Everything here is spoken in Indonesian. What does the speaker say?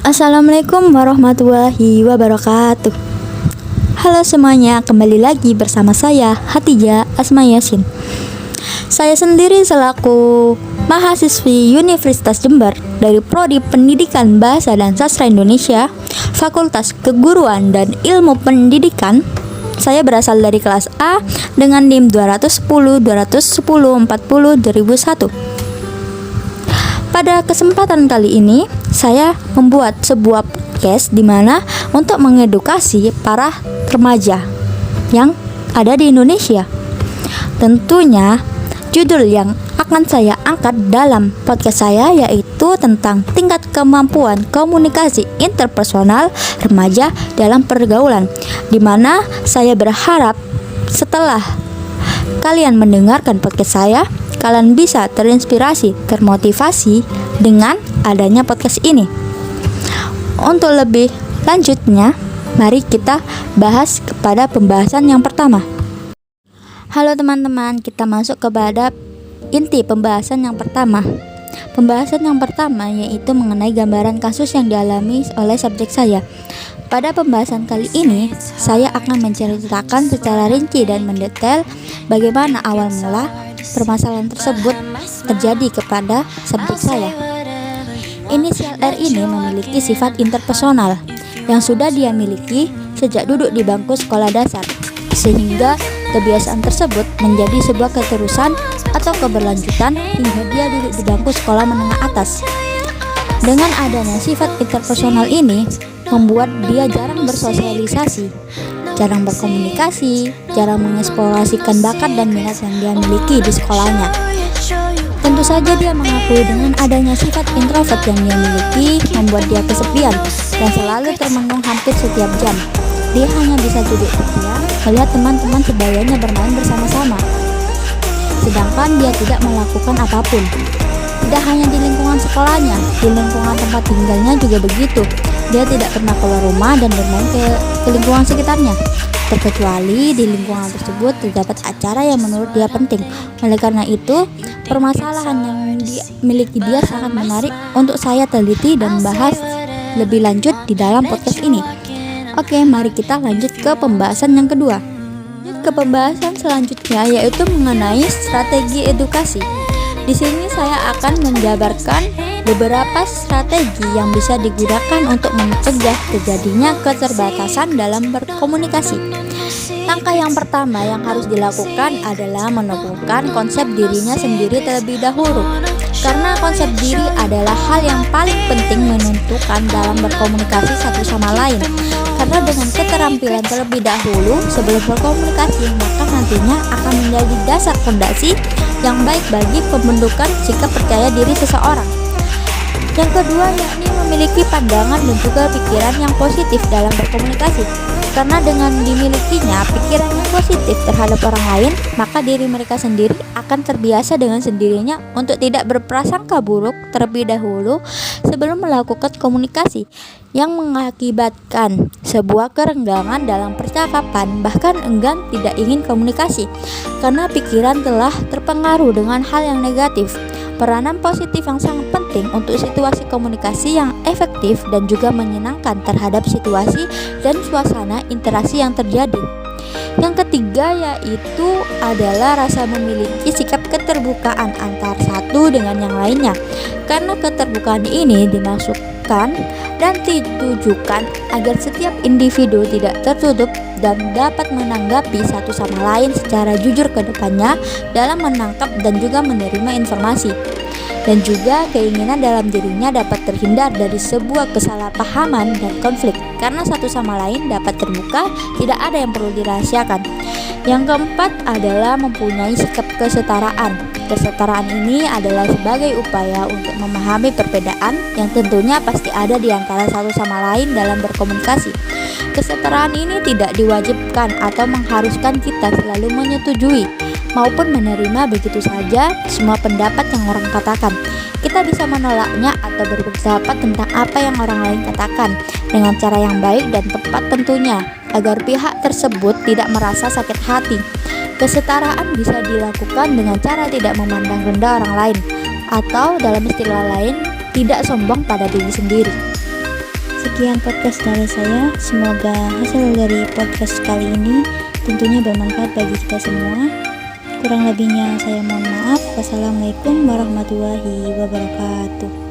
Assalamualaikum warahmatullahi wabarakatuh. Halo semuanya, kembali lagi bersama saya Hatijah Asma Yasin. Saya sendiri selaku mahasiswi Universitas Jember dari Prodi Pendidikan Bahasa dan Sastra Indonesia, Fakultas Keguruan dan Ilmu Pendidikan. Saya berasal dari kelas A dengan NIM 210-210-40-2001. Pada kesempatan kali ini, saya membuat sebuah podcast di mana untuk mengedukasi para remaja yang ada di Indonesia. Tentunya judul yang akan saya angkat dalam podcast saya yaitu tentang tingkat kemampuan komunikasi interpersonal remaja dalam pergaulan, di mana saya berharap setelah kalian mendengarkan podcast saya, kalian bisa terinspirasi, termotivasi dengan adanya podcast ini. Untuk lebih lanjutnya, mari kita bahas kepada pembahasan yang pertama. Halo teman-teman, kita masuk kepada inti pembahasan yang pertama. Pembahasan yang pertama yaitu mengenai gambaran kasus yang dialami oleh subjek saya. Pada pembahasan kali ini, saya akan menceritakan secara rinci dan mendetail bagaimana awal mula permasalahan tersebut terjadi kepada subjek saya. Inisial R ini memiliki sifat interpersonal yang sudah dia miliki sejak duduk di bangku sekolah dasar, sehingga kebiasaan tersebut menjadi sebuah keterusan atau keberlanjutan hingga dia duduk di bangku sekolah menengah atas. Dengan adanya sifat interpersonal ini, membuat dia jarang bersosialisasi, jarang berkomunikasi, jarang mengeksplorasikan bakat dan minat yang dia miliki di sekolahnya. Tentu saja dia mengakui dengan adanya sifat introvert yang dia miliki membuat dia kesepian dan selalu termenung hampir setiap jam. Dia hanya bisa duduk terdiam melihat teman-teman sebayanya bermain bersama-sama, sedangkan dia tidak melakukan apapun. Tidak hanya di lingkungan sekolahnya, di lingkungan tempat tinggalnya juga begitu. Dia tidak pernah keluar rumah dan bermain ke lingkungan sekitarnya, terkecuali di lingkungan tersebut terdapat acara yang menurut dia penting. Oleh karena itu, permasalahan yang dimiliki dia sangat menarik untuk saya teliti dan bahas lebih lanjut di dalam podcast ini. Oke, mari kita lanjut ke pembahasan yang kedua. Ke pembahasan selanjutnya yaitu mengenai strategi edukasi. Di sini saya akan menjabarkan beberapa strategi yang bisa digunakan untuk mencegah terjadinya keterbatasan dalam berkomunikasi. Langkah yang pertama yang harus dilakukan adalah menemukan konsep dirinya sendiri terlebih dahulu. Karena konsep diri adalah hal yang paling penting menentukan dalam berkomunikasi satu sama lain. Karena dengan keterampilan terlebih dahulu sebelum berkomunikasi, maka nantinya akan menjadi dasar fondasi yang baik bagi pembentukan sikap percaya diri seseorang. Yang kedua yakni memiliki pandangan dan juga pikiran yang positif dalam berkomunikasi. Karena dengan dimilikinya pikiran yang positif terhadap orang lain, maka diri mereka sendiri akan terbiasa dengan sendirinya untuk tidak berprasangka buruk terlebih dahulu sebelum melakukan komunikasi, yang mengakibatkan sebuah kerenggangan dalam percakapan, bahkan enggan tidak ingin komunikasi karena pikiran telah terpengaruh dengan hal yang negatif. Peranan positif yang sangat penting untuk situasi komunikasi yang efektif dan juga menyenangkan terhadap situasi dan suasana interaksi yang terjadi. Yang ketiga yaitu adalah rasa memiliki sikap keterbukaan antar satu dengan yang lainnya. Karena keterbukaan ini dimaksudkan dan ditujukan agar setiap individu tidak tertutup dan dapat menanggapi satu sama lain secara jujur ke depannya dalam menangkap dan juga menerima informasi. Dan juga keinginan dalam dirinya dapat terhindar dari sebuah kesalahpahaman dan konflik, karena satu sama lain dapat terbuka, tidak ada yang perlu dirahasiakan. Yang keempat adalah mempunyai sikap kesetaraan. Kesetaraan ini adalah sebagai upaya untuk memahami perbedaan yang tentunya pasti ada di antara satu sama lain dalam berkomunikasi. Kesetaraan ini tidak diwajibkan atau mengharuskan kita selalu menyetujui maupun menerima begitu saja semua pendapat yang orang katakan. Kita bisa menolaknya atau berpendapat tentang apa yang orang lain katakan dengan cara yang baik dan tepat tentunya, agar pihak tersebut tidak merasa sakit hati. Kesetaraan bisa dilakukan dengan cara tidak memandang rendah orang lain, atau dalam istilah lain, tidak sombong pada diri sendiri. Sekian podcast dari saya. Semoga hasil dari podcast kali ini tentunya bermanfaat bagi kita semua. Kurang lebihnya saya mohon maaf. Wassalamualaikum warahmatullahi wabarakatuh.